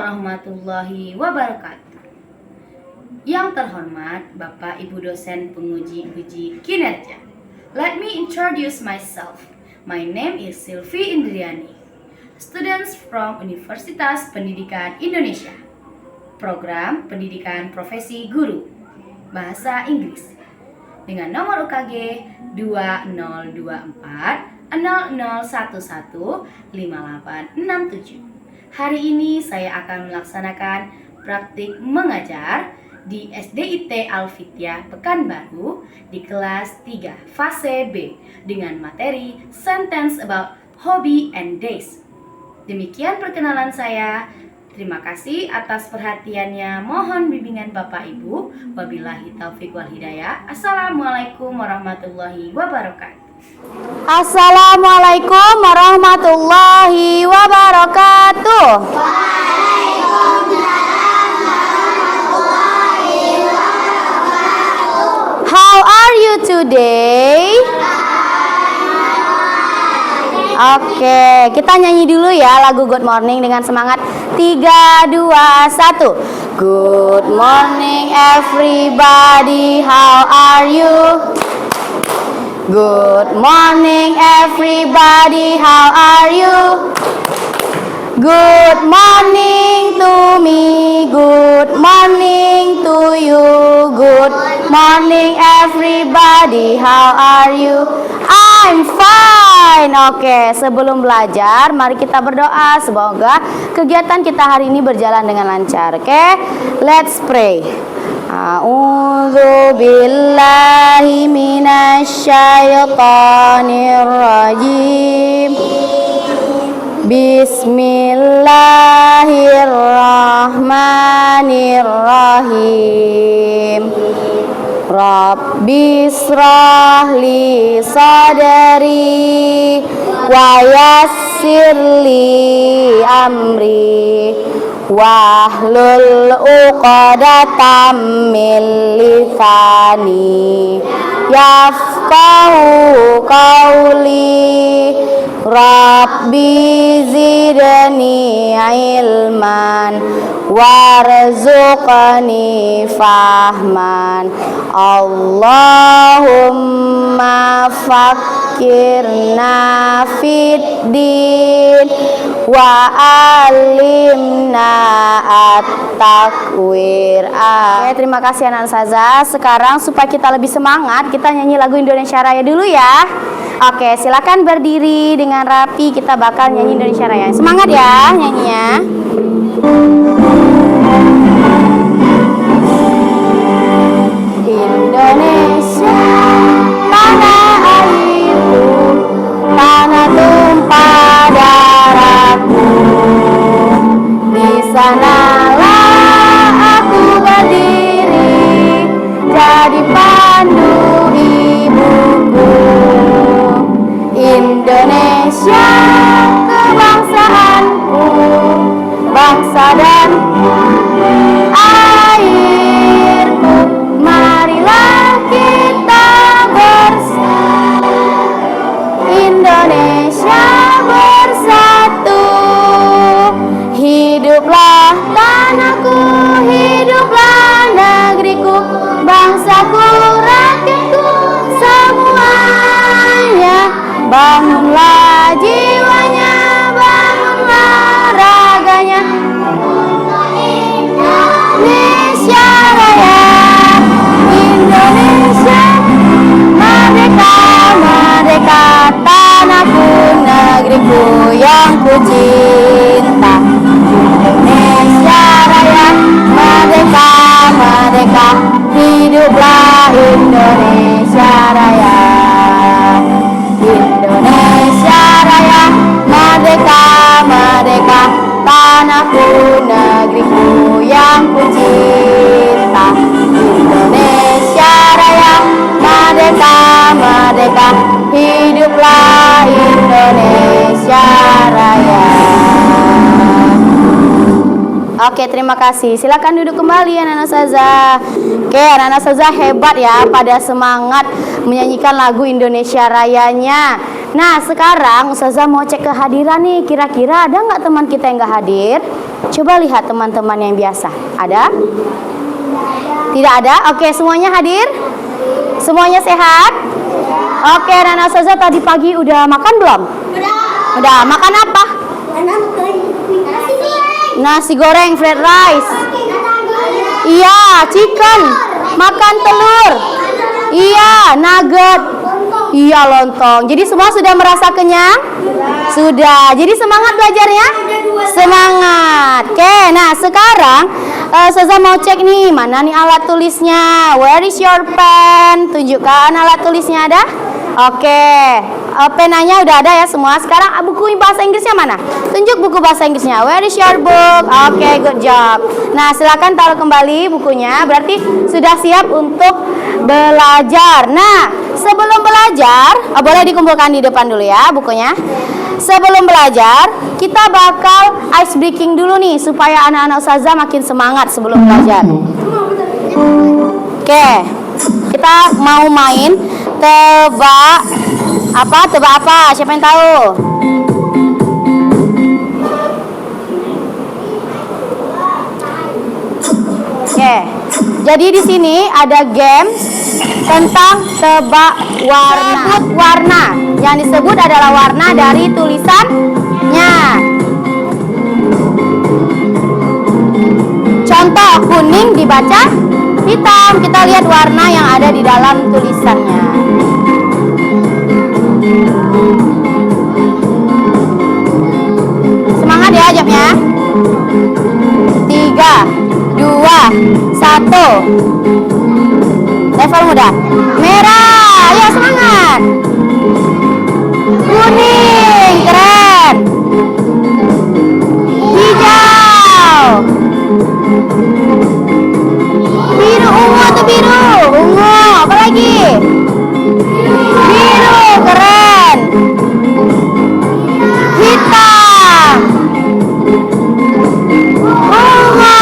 warahmatullahi wabarakatuh. Yang terhormat Bapak Ibu dosen penguji uji kinerja. Let me introduce myself. My name is Sylvie Indriani. Students from Universitas Pendidikan Indonesia. Program Pendidikan Profesi Guru Bahasa Inggris. Dengan nomor UKG 2024 0011 5867. Hari ini saya akan melaksanakan praktik mengajar di SDIT Alfitia Pekanbaru di kelas 3 fase B dengan materi Sentence About Hobby and Days. Demikian perkenalan saya. Terima kasih atas perhatiannya. Mohon bimbingan Bapak Ibu. Wabillahi taufiq wal hidayah. Assalamualaikum warahmatullahi wabarakatuh. Assalamualaikum warahmatullahi wabarakatuh. How are you today? Oke, kita nyanyi dulu ya lagu Good Morning dengan semangat 3, 2, 1. Good morning everybody, how are you? Good morning everybody, how are you? Good morning to me, good morning to you. Good morning everybody, how are you? I'm fine. Oke, sebelum belajar mari kita berdoa semoga kegiatan kita hari ini berjalan dengan lancar. Oke, let's pray. A'udzu billahi minasyaitonir rajim. Bismillahirrahmanirrahim. Rabbi shrah li sadri wa yassir li amri wahlul 'uqdatam min lisani yafqahu qawli. Rabbi zidni ilman warzuqni fahman. Allahumma fakirna fid din wa alimna at-takwir. Terima kasih anak Saza. Sekarang supaya kita lebih semangat, kita nyanyi lagu Indonesia Raya dulu ya. Oke, silakan berdiri dengan rapi. Kita bakal nyanyi Indonesia Raya. Semangat ya nyanyinya. Indonesia, tanah airku, tanah tumpah darahku. Di sanalah aku berdiri, jadi pandu ibuku. Indonesia kebangsaanku, bangsa dan airku. Marilah kita bersatu, Indonesia bersatu. Hiduplah tanahku, hiduplah negeriku, bangsaku, rakyatku, semuanya. Bangunlah jiwanya, bangunlah raganya, Indonesia Raya. Indonesia merdeka, merdeka, tanahku, negeriku yang ku cinta. Indonesia Raya, merdeka, merdeka, hiduplah Indonesia Raya. Indonesia Raya, merdeka, merdeka, tanahku, negeriku yang ku cinta. Indonesia Raya, merdeka, merdeka, hiduplah Indonesia Raya. Oke, terima kasih. Silakan duduk kembali anak-anak Saza. Oke, anak-anak Saza hebat ya pada semangat menyanyikan lagu Indonesia Rayanya. Nah, sekarang Ustazah mau cek kehadiran nih. Kira-kira ada nggak teman kita yang nggak hadir? Coba lihat teman-teman yang biasa. Ada? Tidak ada? Oke, semuanya hadir? Semuanya sehat? Oke, Nana Ustazah tadi pagi udah makan belum? Udah. Makan apa? Nasi goreng, fried rice. Iya, chicken. Makan telur. Iya, nugget. Iya, lontong. Jadi semua sudah merasa kenyang? Sudah. Jadi semangat belajarnya? Semangat. Oke, nah sekarang Ustazah mau cek nih, mana nih alat tulisnya? Where is your pen? Tunjukkan alat tulisnya ada? Oke, penanya udah ada ya semua. Sekarang buku bahasa Inggrisnya mana? Tunjuk buku bahasa Inggrisnya. Where is your book? Oke, good job. Nah, silakan taruh kembali bukunya. Berarti sudah siap untuk belajar. Nah, sebelum belajar, boleh dikumpulkan di depan dulu ya bukunya. Sebelum belajar, kita bakal ice breaking dulu nih supaya anak-anak Ustazah makin semangat sebelum belajar. Oke, kita mau main tebak apa? Tebak apa? Siapa yang tahu? Oke, jadi di sini ada game tentang tebak warna. Sebut warna. Yang disebut adalah warna dari tulisannya. Contoh, kuning dibaca hitam. Kita lihat warna yang ada di dalam tulisannya. Semangat ya jamnya. 3, 2, 1. Level mudah. Merah. Ya, semangat. Kuning, keren. Hijau. Biru, ungu atau biru? Ungu, apa lagi? Biru, keren. Hitam. Ungu.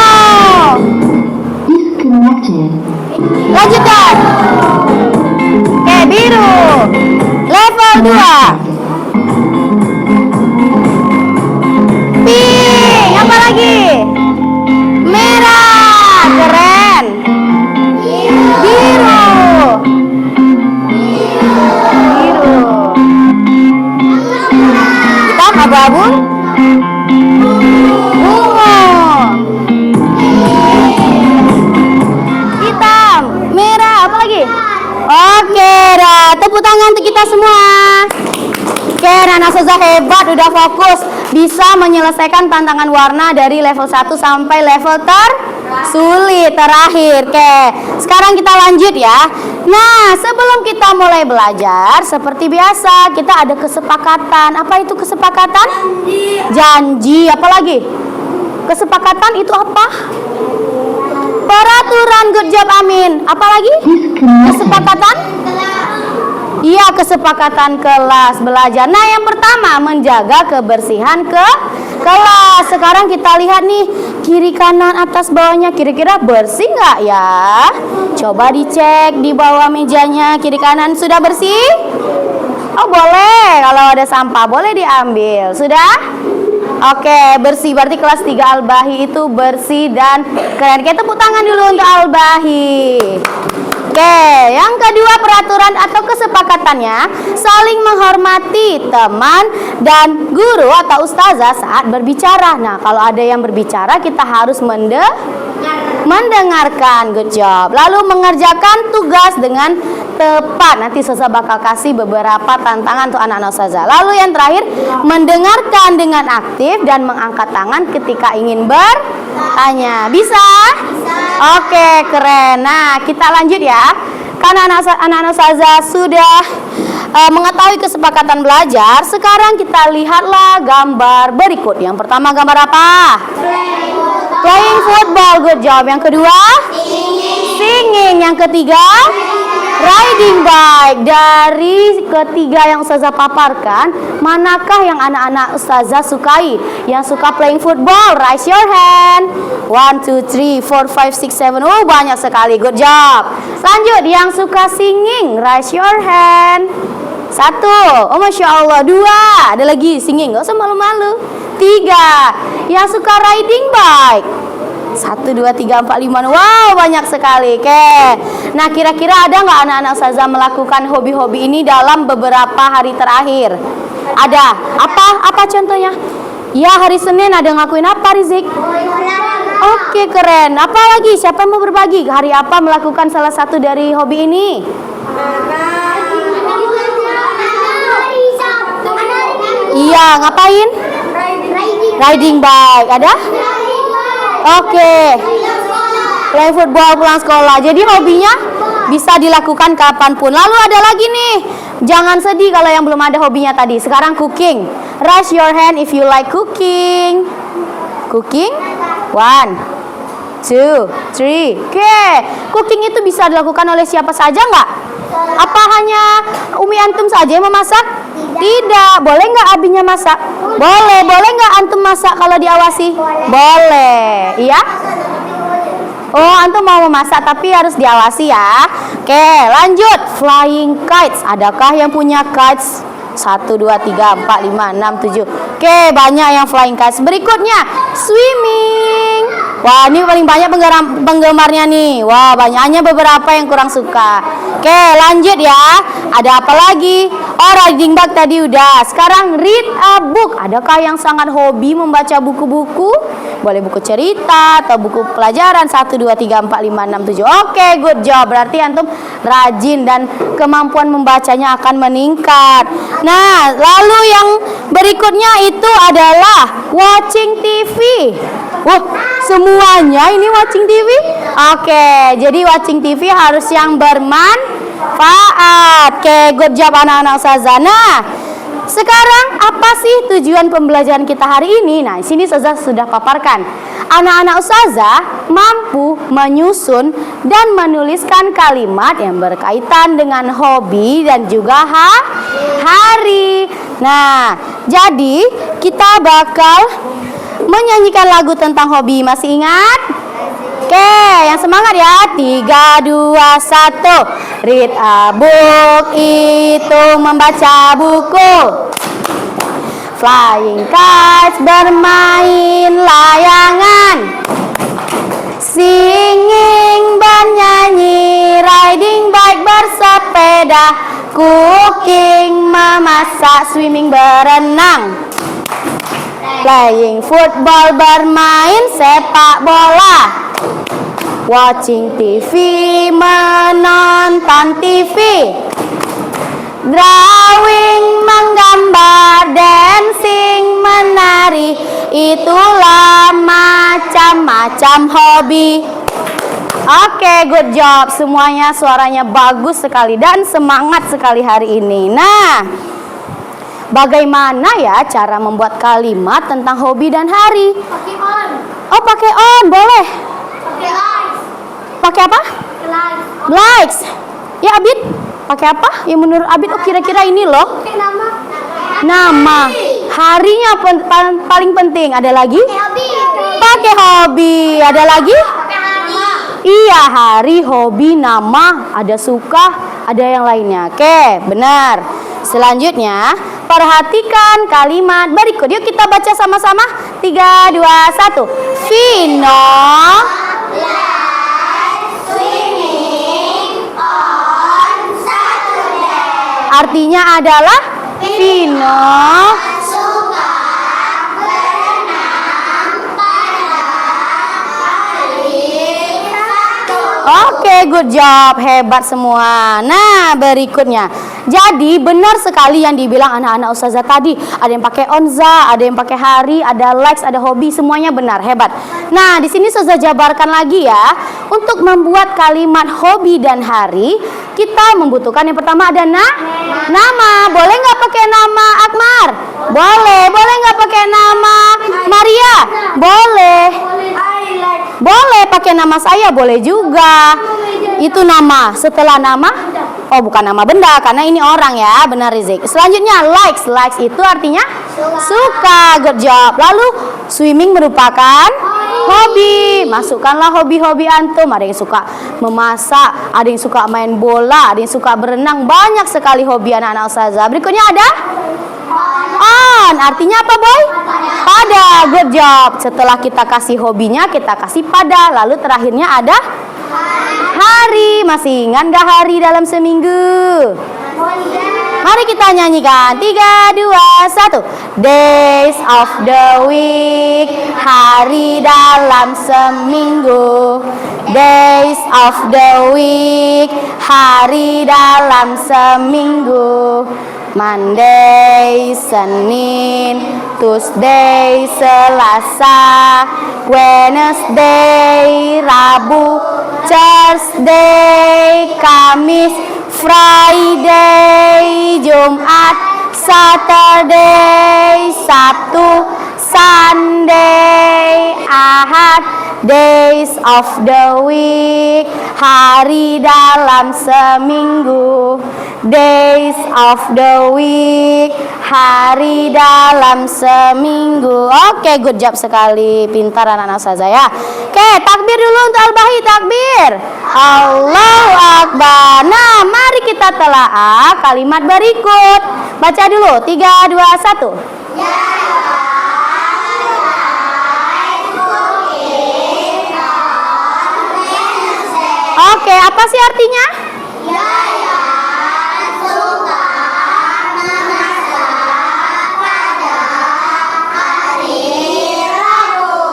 Lanjutkan. Oke, biru. Level 2. Pink, apa lagi? Merah, keren. Biru. Biru. Hitam, abu-abu. Ungu. Hitam, merah, apa lagi? Oke, dah. Tepuk tangan untuk kita semua. Oke, Nana Ustazah hebat, udah fokus. Bisa menyelesaikan tantangan warna dari level 1 sampai level tersulit terakhir. Oke, sekarang kita lanjut ya. Nah, sebelum kita mulai belajar, seperti biasa, kita ada kesepakatan. Apa itu kesepakatan? Janji. Apa lagi? Kesepakatan itu apa? Peraturan. Good job, Amin. Apa lagi? Kesepakatan? Iya, kesepakatan kelas belajar. Nah, yang pertama menjaga kebersihan kelas. Sekarang kita lihat nih, kiri kanan atas bawahnya kira-kira bersih nggak ya? Coba dicek di bawah mejanya, kiri kanan sudah bersih? Oh, boleh. Kalau ada sampah boleh diambil. Sudah? Oke, bersih. Berarti kelas 3 Al-Bahi itu bersih dan keren. Kita tepuk tangan dulu untuk Al-Bahi. Oke, yang kedua peraturan atau kesepakatannya saling menghormati teman dan guru atau ustazah saat berbicara. Nah, kalau ada yang berbicara kita harus mendengarkan. Good job. Lalu mengerjakan tugas dengan tepat. Nanti Ustazah bakal kasih beberapa tantangan untuk anak-anak ustazah. Lalu yang terakhir, mendengarkan dengan aktif dan mengangkat tangan ketika ingin bertanya. Bisa? Oke, keren. Nah, kita lanjut ya. Karena anak-anak ustazah sudah mengetahui kesepakatan belajar, sekarang kita lihatlah gambar berikut. Yang pertama gambar apa? Playing football. Good job. Yang kedua? Singing. Yang ketiga? Riding bike. Dari ketiga yang ustazah paparkan, manakah yang anak-anak ustazah sukai? Yang suka playing football, raise your hand. 1, 2, 3, 4, 5, 6, 7. Oh, banyak sekali. Good job. Lanjut, yang suka singing, raise your hand. 1. Oh, Masya Allah. 2. Ada lagi singing, gak usah malu-malu. 3. Yang suka riding bike? 1, 2, 3, 4, 5. Wow, banyak sekali. Oke. Nah, kira-kira ada nggak anak-anak Ustazah melakukan hobi-hobi ini dalam beberapa hari terakhir? Ada. Apa contohnya? Ya, hari Senin ada ngakuin apa, Rizik? Oke, keren. Apa lagi? Siapa yang mau berbagi? Hari apa melakukan salah satu dari hobi ini? Iya, ngapain? Riding bike. Ada? Oke. Play football pulang sekolah. Jadi hobinya bisa dilakukan kapanpun. Lalu ada lagi nih. Jangan sedih kalau yang belum ada hobinya tadi. Sekarang cooking. Raise your hand if you like cooking. Cooking? 1, 2, 3. Oke. Cooking itu bisa dilakukan oleh siapa saja nggak? Apa hanya Umi antum saja yang memasak? Tidak. Boleh nggak abinya masak? Boleh. Boleh nggak antum masak kalau diawasi? Boleh. Iya? Oh, antum mau memasak tapi harus diawasi ya. Oke, lanjut. Flying kites. Adakah yang punya kites? 1, 2, 3, 4, 5, 6, 7. Oke, banyak yang flying kites. Berikutnya, swimming. Wah, ini paling banyak penggemarnya nih. Wah, banyaknya beberapa yang kurang suka. Oke, lanjut ya. Ada apa lagi? Oh, riding bike tadi udah. Sekarang read a book. Adakah yang sangat hobi membaca buku-buku? Boleh buku cerita atau buku pelajaran. 1, 2, 3, 4, 5, 6, 7. Oke, good job. Berarti antum rajin dan kemampuan membacanya akan meningkat. Nah, lalu yang berikutnya itu adalah watching TV. Wah, semuanya ini watching TV? Oke, jadi watching TV harus yang bermanfaat. Oke, good job anak-anak Ustazah. Nah, sekarang apa sih tujuan pembelajaran kita hari ini? Nah, di sini Ustazah sudah paparkan. Anak-anak Ustazah mampu menyusun dan menuliskan kalimat yang berkaitan dengan hobi dan juga hari. Nah, jadi kita bakal menyanyikan lagu tentang hobi. Masih ingat? Oke, yang semangat ya. 3, 2, 1. Read a book, itu membaca buku. Flying kites, bermain layangan. Singing, bernyanyi. Riding bike, bersepeda. Cooking, memasak. Swimming, berenang. Playing football, bermain sepak bola. Watching TV, menonton TV. Drawing, menggambar. Dancing, menari. Itulah macam-macam hobi. Oke, good job. Semuanya suaranya bagus sekali dan semangat sekali hari ini. Nah, bagaimana ya cara membuat kalimat tentang hobi dan hari? Pakai on. Oh, pakai on, boleh. Pakai likes. Pakai apa? Likes. Likes. Ya, Abid. Pakai apa? Ya menurut Abid, oh kira-kira ini loh. Pakai nama. Nama. Harinya paling penting. Ada lagi? Pakai hobi. Pakai hobi. Ada lagi? Pakai hari. Iya, hari, hobi, nama, ada suka, ada yang lainnya. Oke, benar. Selanjutnya, perhatikan kalimat berikut. Yuk kita baca sama-sama. 3, 2, 1. Vino Swimming on Saturday. artinya adalah Vino Suka berenang pada hari Sabtu. Oke, good job. Hebat semua. Nah, berikutnya. Jadi benar sekali yang dibilang anak-anak Ustazah tadi. Ada yang pakai onza, ada yang pakai hari, ada likes, ada hobi, semuanya benar. Hebat. Nah, di sini Ustazah jabarkan lagi ya. Untuk membuat kalimat hobi dan hari, kita membutuhkan yang pertama ada nama. Boleh nggak pakai nama Akmar? Boleh. Boleh nggak pakai nama Maria? Boleh. Boleh pakai nama saya, boleh juga. Itu nama. Setelah nama, oh bukan nama benda karena ini orang ya, benar Rizik. Selanjutnya likes. Likes itu artinya suka. Good job. Lalu swimming merupakan hobi. Masukkanlah hobi-hobi antum. Ada yang suka memasak, ada yang suka main bola, ada yang suka berenang. Banyak sekali hobi anak-anak Ustazah. Berikutnya ada On. Artinya apa, boy? Pada. Good job. Setelah kita kasih hobinya, kita kasih pada. Lalu terakhirnya ada hari. Masih ingat nggak hari dalam seminggu? Mari kita nyanyikan. 3, 2, 1. Days of the week. Hari dalam seminggu. Days of the week. Hari dalam seminggu. Monday, Senin, Tuesday, Selasa, Wednesday, Rabu, Thursday, Kamis, Friday, Jumat, Saturday, Sabtu, Sunday, Ahad. Days of the week. Hari dalam seminggu. Days of the week. Hari dalam seminggu. Oke, good job sekali. Pintar anak-anak saya ya. Oke, takbir dulu untuk Al-Bahi. Takbir. Allahu Akbar. Nah, mari kita telaah kalimat berikut. Baca dulu. 3, 2, 1. Oke, apa sih artinya?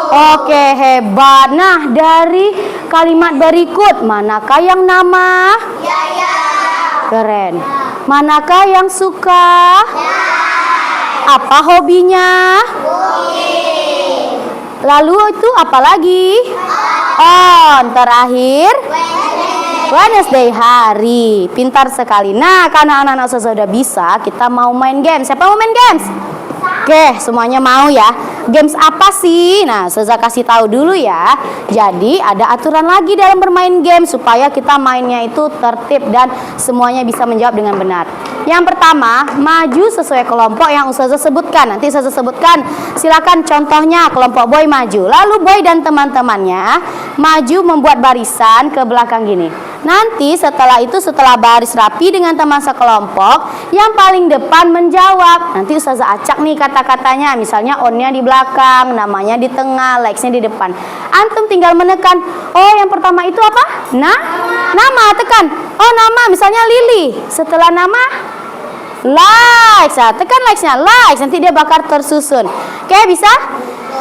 Oke, hebat. Nah, dari kalimat berikut, manakah yang nama? Keren. Manakah yang suka? Apa hobinya? Lalu itu apa lagi? On. Terakhir Wednesday, hari. Pintar sekali. Nah, karena anak-anak sudah bisa, kita mau main games. Siapa mau main games? Oke, semuanya mau ya. Games apa sih? Nah, saya kasih tahu dulu ya. Jadi, ada aturan lagi dalam bermain game supaya kita mainnya itu tertib dan semuanya bisa menjawab dengan benar. Yang pertama, maju sesuai kelompok yang Ustazah sebutkan. Nanti Ustazah sebutkan. Silakan contohnya, kelompok boy maju. Lalu boy dan teman-temannya maju membuat barisan ke belakang gini. Nanti setelah itu, setelah baris rapi dengan teman sekelompok, yang paling depan menjawab. Nanti Ustazah acak nih kata-katanya. Misalnya on-nya di belakang, namanya di tengah, likes-nya di depan. Antum tinggal menekan. Oh, yang pertama itu apa? Nama, tekan. Oh, nama, misalnya Lili. Setelah nama, likes. Nah, tekan likes-nya, likes. Nanti dia bakal tersusun. Oke, bisa?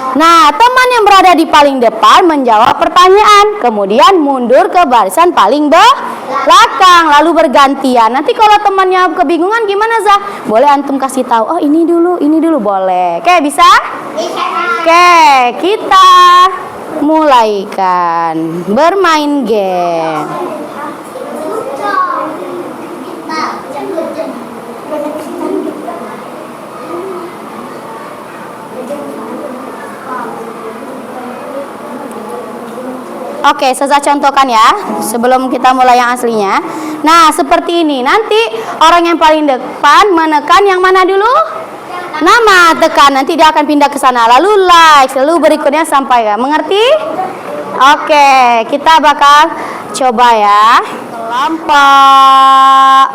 Nah, teman yang berada di paling depan menjawab pertanyaan, kemudian mundur ke barisan paling belakang, lalu bergantian. Nanti kalau temannya kebingungan gimana, Zah? Boleh antum kasih tahu, oh ini dulu boleh. Oke, bisa? Oke, kita mulaikan bermain game. Oke, saya contohkan ya sebelum kita mulai yang aslinya. Nah, seperti ini. Nanti orang yang paling depan menekan yang mana dulu? Nama, tekan. Nanti dia akan pindah ke sana. Lalu like, lalu berikutnya sampai ya. Mengerti? Oke, kita bakal coba ya. Kelompok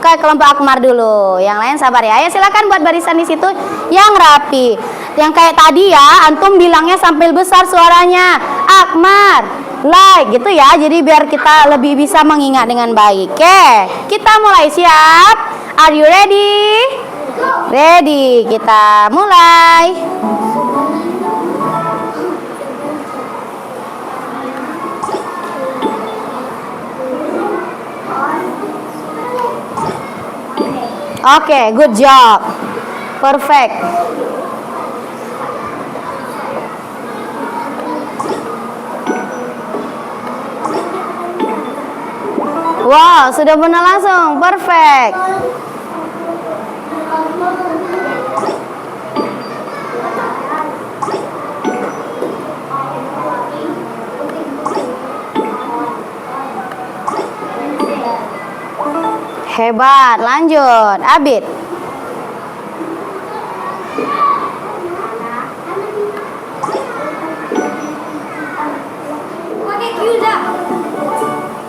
kayak kelompok Akmar dulu. Yang lain sabar ya. Ayo silakan buat barisan di situ yang rapi. Yang kayak tadi ya, antum bilangnya sambil besar suaranya. Akmar, like gitu ya. Jadi biar kita lebih bisa mengingat dengan baik. Oke, kita mulai. Siap? Are you ready? Ready. Kita mulai. Oke, good job. Perfect. Wow, sudah benar langsung. Perfect. Hebat, lanjut. Abid.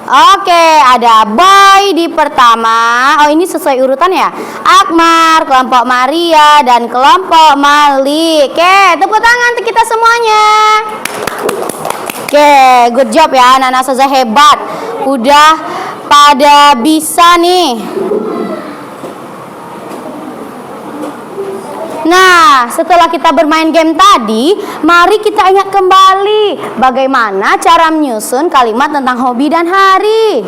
Oke, ada boy di pertama. Oh, ini sesuai urutan ya. Akmar, kelompok Maria, dan kelompok Malik. Oke, tepuk tangan untuk kita semuanya. Oke, good job ya, anak-anak Ustazah hebat. Udah pada bisa nih. Nah, setelah kita bermain game tadi, mari kita ingat kembali bagaimana cara menyusun kalimat tentang hobi dan hari.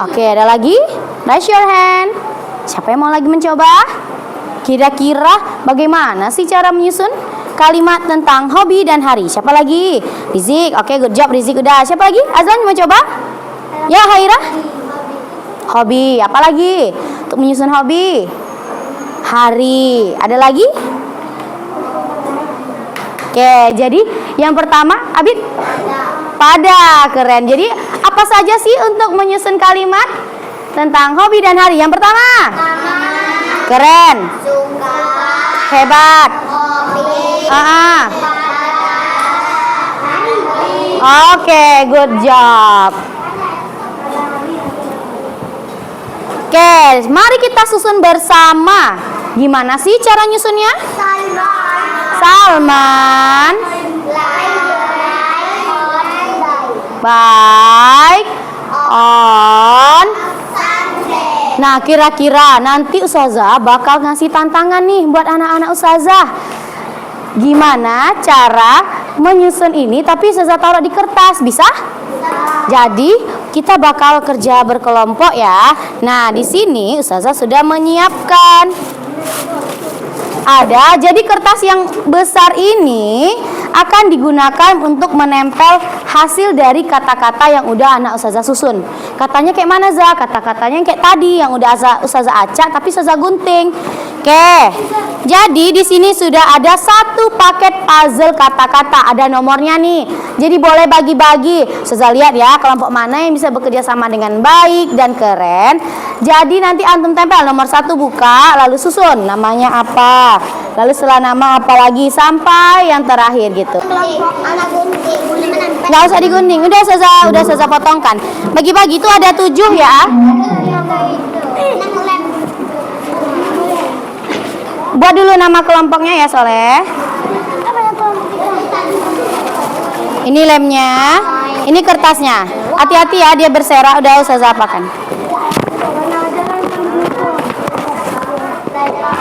Oke, ada lagi? Raise your hand. Siapa yang mau lagi mencoba? Kira-kira bagaimana sih cara menyusun kalimat tentang hobi dan hari? Siapa lagi? Rizik. Oke, good job Rizik udah. Siapa lagi? Azlan mau coba? Ya, Haira? Hobi. Apa lagi? Untuk menyusun hobi. Hari. Ada lagi? Oke, jadi yang pertama, Abid? Pada. Keren. Jadi, apa saja sih untuk menyusun kalimat tentang hobi dan hari? Yang pertama? Keren. Hebat. Oke, good job. Oke, mari kita susun bersama. Gimana sih cara nyusunnya? Salman. Baik. On. Nah, kira-kira nanti Ustazah bakal ngasih tantangan nih buat anak-anak Ustazah. Gimana cara menyusun ini tapi Ustazah taruh di kertas, bisa? Jadi kita bakal kerja berkelompok ya. Nah, di sini Ustazah sudah menyiapkan. Jadi kertas yang besar ini akan digunakan untuk menempel hasil dari kata-kata yang udah anak Ustazah susun. Katanya kayak mana, Za? Kata-katanya kayak tadi yang udah Ustazah acak tapi Ustazah gunting. Oke. Jadi di sini sudah ada satu paket puzzle kata-kata, ada nomornya nih. Jadi boleh bagi-bagi. Ustazah lihat ya, kelompok mana yang bisa bekerja sama dengan baik dan keren. Jadi nanti antum tempel nomor 1 buka, lalu susun namanya apa. Lalu setelah nama apa lagi sampai yang terakhir gitu. Nggak usah digunting, udah Ustazah potongkan. Bagi-bagi itu ada 7 ya. Buat dulu nama kelompoknya ya, Soleh. Ini lemnya, ini kertasnya. Hati-hati ya, dia berserak. Udah Ustazah apakan.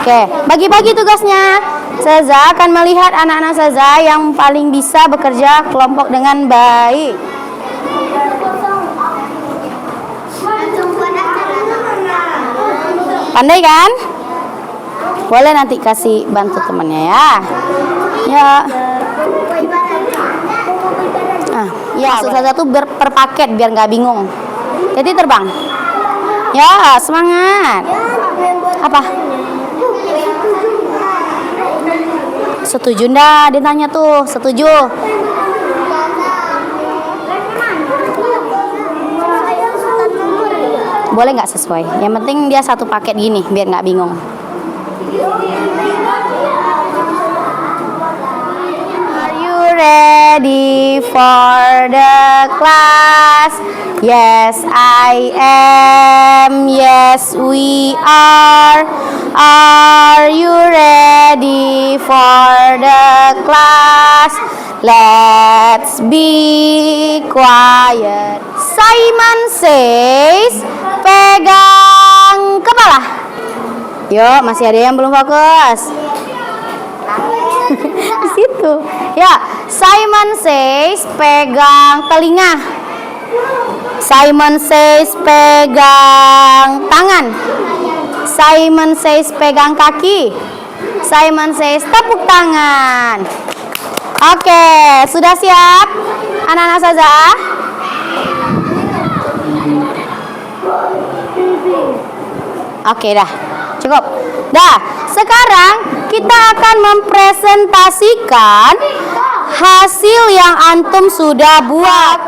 Oke, bagi-bagi tugasnya. Ustazah akan melihat anak-anak Ustazah yang paling bisa bekerja kelompok dengan baik. Pandai kan? Boleh nanti kasih bantu temannya ya. Ya. Ya, Ustazah tuh per paket biar nggak bingung. Jadi terbang. Ya, semangat. Apa? Setuju ndak? Ditanya tuh, setuju. Boleh nggak sesuai? Yang penting dia satu paket gini, biar nggak bingung. Are you ready for the class? Yes, I am. Yes, we are. Are you ready for the class? Let's be quiet. Simon says, pegang kepala. Yuk, masih ada yang belum fokus. Di situ. Ya, Simon says, pegang telinga. Simon says, pegang tangan. Simon says, pegang kaki. Simon says, tepuk tangan. Oke, sudah siap anak-anak Ustazah? Oke dah. Cukup. Dah, sekarang kita akan mempresentasikan hasil yang antum sudah buat,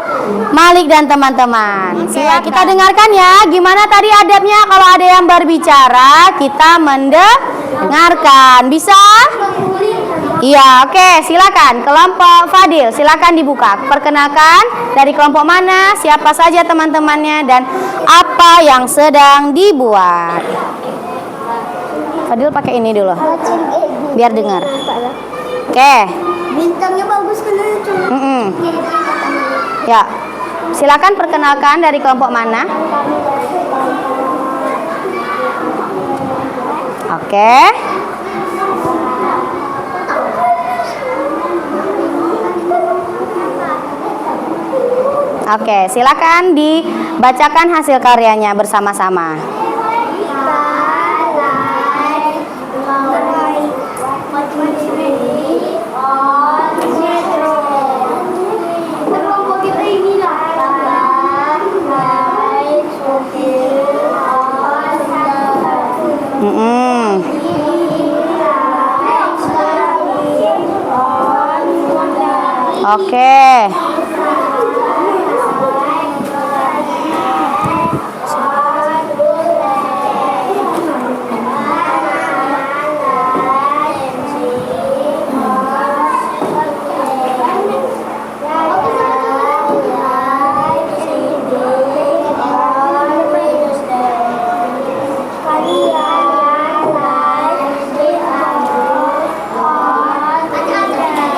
Malik dan teman-teman. Sila kita dengarkan ya. Gimana tadi adabnya kalau ada yang berbicara, kita mendengarkan. Bisa? Iya, oke, silakan. Kelompok Fadil, silakan dibuka. Perkenalkan dari kelompok mana, siapa saja teman-temannya, dan apa yang sedang dibuat. Fadil pakai ini dulu, biar dengar. Oke. Bintangnya bagus kan itu. Ya, silakan perkenalkan dari kelompok mana. Oke. Oke, silakan dibacakan hasil karyanya bersama-sama. Oke.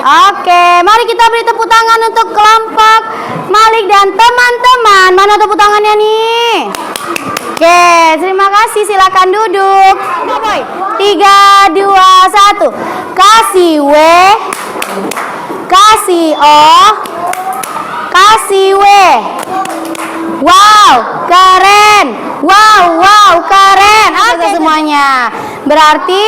Oke, mari kita beri tepuk tangan untuk kelompok Malik dan teman-teman. Mana tepuk tangannya nih? Oke, terima kasih. Silakan duduk. 3, 2, 1. Kasih W, kasih O, kasih W. Wow, keren. Wow, keren. Oke, semuanya. Berarti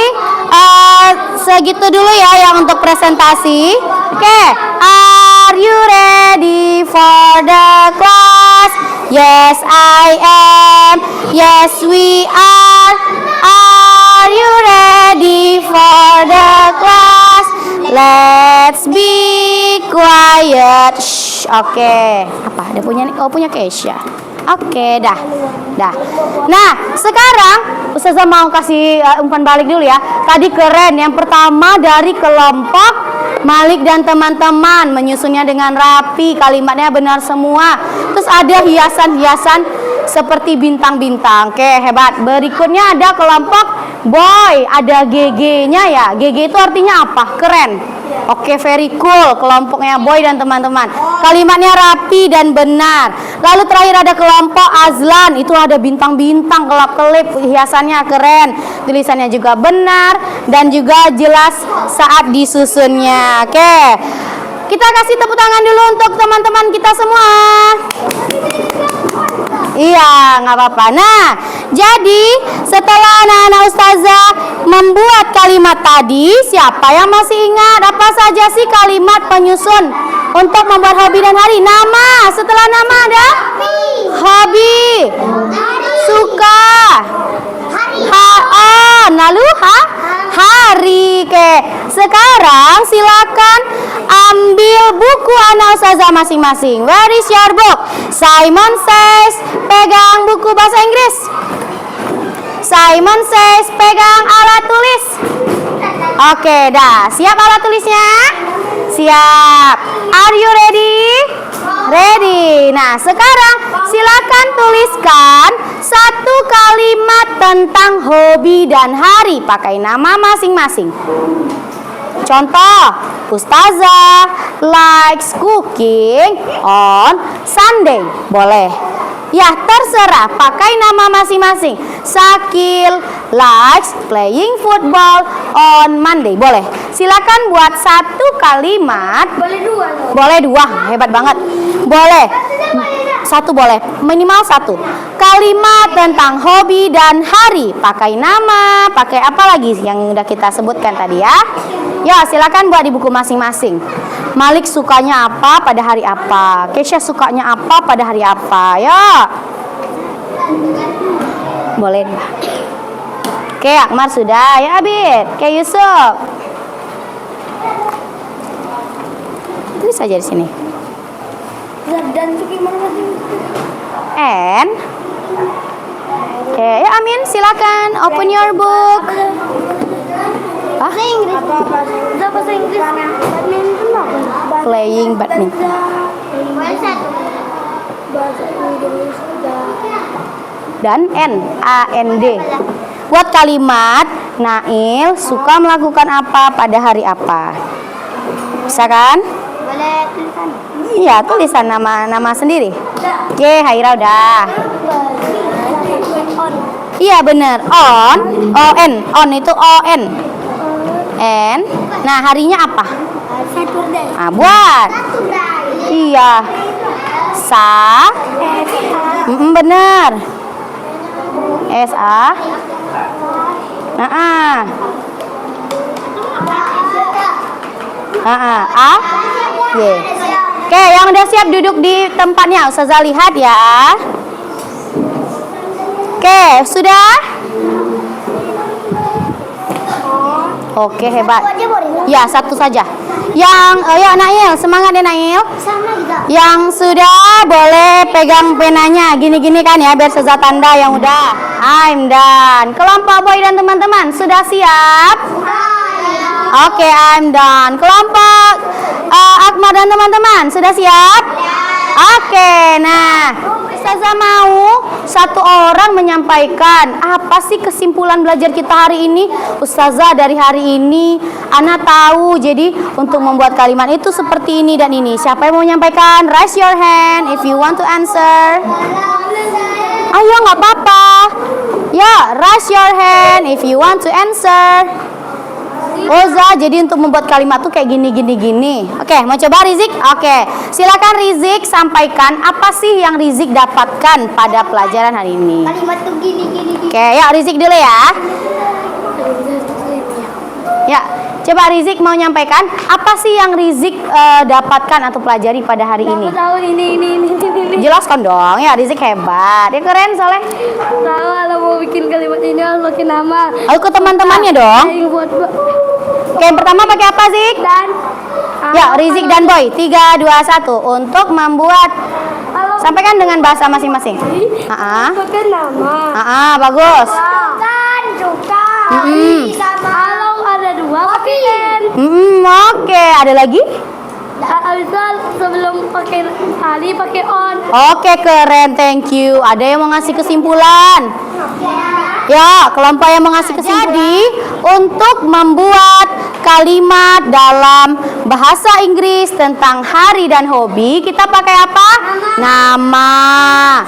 segitu dulu ya yang untuk presentasi. Oke, are you ready for the class? Yes, I am. Yes, we are. Are you ready for the class? Let's be quiet. Shh, oke. Apa? Ada punya nih? Oh, punya Keisha. Oke, dah. Nah, sekarang Ustazah mau kasih umpan balik dulu ya. Tadi keren. Yang pertama dari kelompok Malik dan teman-teman, menyusunnya dengan rapi, kalimatnya benar semua. Terus ada hiasan-hiasan seperti bintang-bintang. Oke, hebat. Berikutnya ada kelompok Boy, ada GG-nya ya. GG itu artinya apa? Keren. Oke, very cool kelompoknya Boy dan teman-teman. Kalimatnya rapi dan benar. Lalu terakhir ada kelompok Azlan, itu ada bintang-bintang, kelap-kelip, hiasannya keren. Tulisannya juga benar dan juga jelas saat disusunnya. Oke. Kita kasih tepuk tangan dulu untuk teman-teman kita semua. Iya, nggak apa-apa. Nah, jadi setelah anak-anak ustazah membuat kalimat tadi, siapa yang masih ingat apa saja sih kalimat penyusun untuk membuat hobi dan hari? Nama, setelah nama ada hobi, suka, lalu hari. Oke, sekarang silakan ambil buku anak ustazah masing-masing. Where is your book? Simon says, pegang buku bahasa Inggris. Simon says, pegang alat tulis. Oke, dah. Siap alat tulisnya? Siap. Are you ready? Ready. Nah, sekarang silakan tuliskan satu kalimat tentang hobi dan hari pakai nama masing-masing. Contoh, Ustazah likes cooking on Sunday. Boleh. Ya, terserah, pakai nama masing-masing. Sakil likes playing football on Monday. Boleh. Silakan buat satu kalimat. Boleh dua. Hebat banget. Boleh. Satu boleh. Minimal satu. Kalimat tentang hobi dan hari. Pakai nama, pakai apa lagi yang udah kita sebutkan tadi ya. Ya, silakan buat di buku masing-masing. Malik sukanya apa pada hari apa? Keisha sukanya apa pada hari apa? Ya. Boleh. Oke, Akmar sudah. Ya, Abid. Oke, Yusuf. Tulis saja di sini. Dan gimana lagi? And. Oke, ya Amin, silakan open your book. Bahasa Inggris. Udah bahasa Inggris. Badminton apa? Playing badminton. Bahasa Inggris udah. Dan AND. Buat kalimat Nail suka melakukan apa pada hari apa? Bisa kan? Boleh tulisan. Iya, tulisan nama sendiri. Oke, Haira udah. Iya bener. On itu on. N. Nah, harinya apa? Saturday. Nah, buat. Iya. Sa. Bener. SA. A. Y. Oke, yang udah siap duduk di tempatnya. Ustazah lihat ya. Oke, sudah? Oke, hebat. Ya, satu saja. Yang, ya Nail, semangat ya Nail. Sama juga. Yang sudah boleh pegang penanya. Gini-gini kan ya, biar Ustazah tanda yang udah. I'm done. Kelompok boy dan teman-teman, sudah siap? Oke, I'm done. Kelompok Akmar dan teman-teman, sudah siap? Oke, nah Ustazah mau satu orang menyampaikan apa sih kesimpulan belajar kita hari ini. Ustazah, dari hari ini Ana tahu, jadi untuk membuat kalimat itu seperti ini dan ini. Siapa yang mau menyampaikan? Raise your hand if you want to answer. Ayo, nggak apa-apa. Ya, raise your hand if you want to answer. Oza, jadi untuk membuat kalimat tuh kayak gini. Oke, mau coba Rizik? Oke, silakan Rizik sampaikan apa sih yang Rizik dapatkan pada pelajaran hari ini. Kalimat tuh gini. Oke, ya Rizik dulu ya. Ya, coba Rizik mau nyampaikan apa sih yang Rizik dapatkan atau pelajari pada hari ini. Tahu ini. Jelaskan dong, ya Rizik hebat. Dia keren soalnya. Tahu kalau mau bikin kalimat ini harus pakai nama. Ayo ke teman-temannya dong. Buat Oke, yang pertama pakai apa Zik? dan Ya, Rizik dan Boy. 3, 2, 1 untuk membuat. Sampaikan dengan bahasa masing-masing. pakai nama. Bagus. Kan juga. Kalau ada dua pakai N. Oke, ada lagi? Abisal sebelum pakai Ali pakai on. Oke, keren, thank you. Ada yang mau ngasih kesimpulan? Ya, kelompok yang mau ngasih kesimpulan. Jadi, untuk membuat kalimat dalam bahasa Inggris tentang hari dan hobi, kita pakai apa? Nama,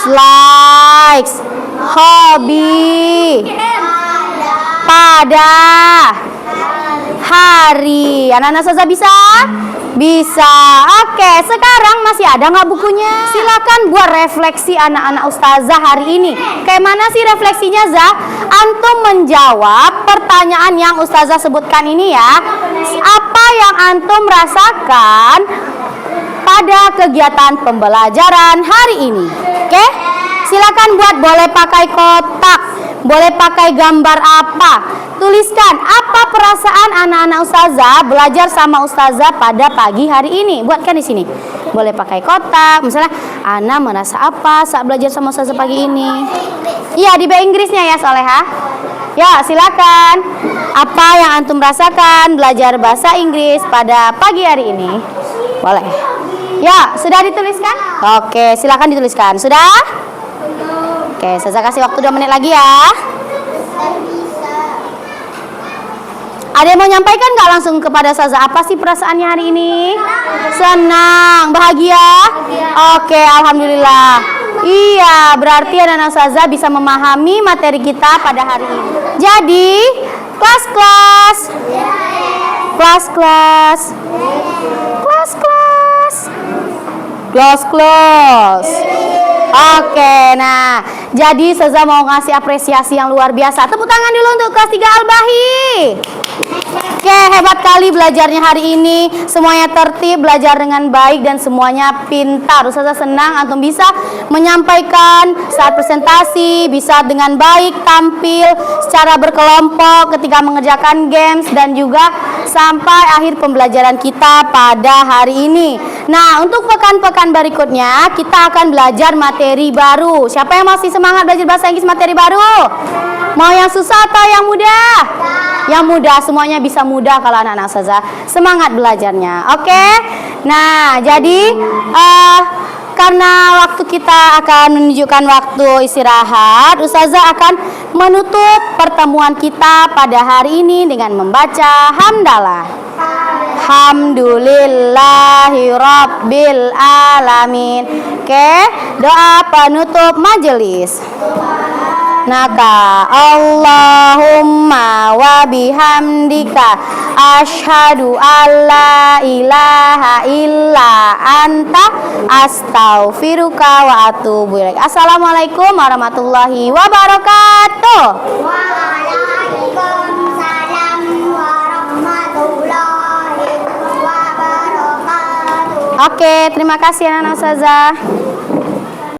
likes, hobi, pada, hari. Anak-anak Ustazah bisa? Bisa. Oke, sekarang masih ada nggak bukunya? Silakan buat refleksi anak-anak Ustazah hari ini. Kayak mana sih refleksinya, Zah? Antum menjawab pertanyaan yang Ustazah sebutkan ini ya. Apa yang antum rasakan pada kegiatan pembelajaran hari ini? Oke? Silakan buat, boleh pakai kotak, boleh pakai gambar apa. Tuliskan apa perasaan anak-anak Ustazah belajar sama Ustazah pada pagi hari ini. Buatkan di sini. Boleh pakai kotak. Misalnya, Ana merasa apa saat belajar sama Ustazah pagi ini? Iya, di bahasa Inggrisnya ya, Soleha. Ya, silakan. Apa yang antum rasakan belajar bahasa Inggris pada pagi hari ini? Boleh. Ya, sudah dituliskan? Oke, silakan dituliskan. Sudah? Oke, saya kasih waktu 2 menit lagi ya. Ada yang mau nyampaikan nggak langsung kepada Ustazah? Apa sih perasaannya hari ini? Senang, bahagia? Oke, alhamdulillah. Iya, berarti anak-anak Ustazah bisa memahami materi kita pada hari ini. Jadi, kelas-kelas. Oke, nah, jadi Ustazah mau ngasih apresiasi yang luar biasa. Tepuk tangan dulu untuk kelas 3 Al-Bahi. Oke, hebat kali belajarnya hari ini. Semuanya tertib, belajar dengan baik dan semuanya pintar. Ustazah senang antum bisa menyampaikan saat presentasi, bisa dengan baik tampil secara berkelompok ketika mengerjakan games dan juga sampai akhir pembelajaran kita pada hari ini. Nah, untuk pekan-pekan berikutnya kita akan belajar materi baru. Siapa yang masih semangat belajar bahasa Inggris materi baru? Mau yang susah atau yang mudah? Yang mudah, semuanya bisa mudah kalau anak-anak Ustazah semangat belajarnya. Oke. Nah, jadi karena waktu kita akan menunjukkan waktu istirahat, Ustazah akan menutup pertemuan kita pada hari ini dengan membaca hamdalah. Alhamdulillahi Rabbil Alamin. Oke, doa penutup majelis. Naka Allahumma wa bihamdika asyhadu alla ilaha illa anta astaghfiruka wa atubu ilaik. Assalamualaikum warahmatullahi wabarakatuh. Waalaikumsalam warahmatullahi wabarakatuh. Oke, terima kasih anak-anak Ustazah.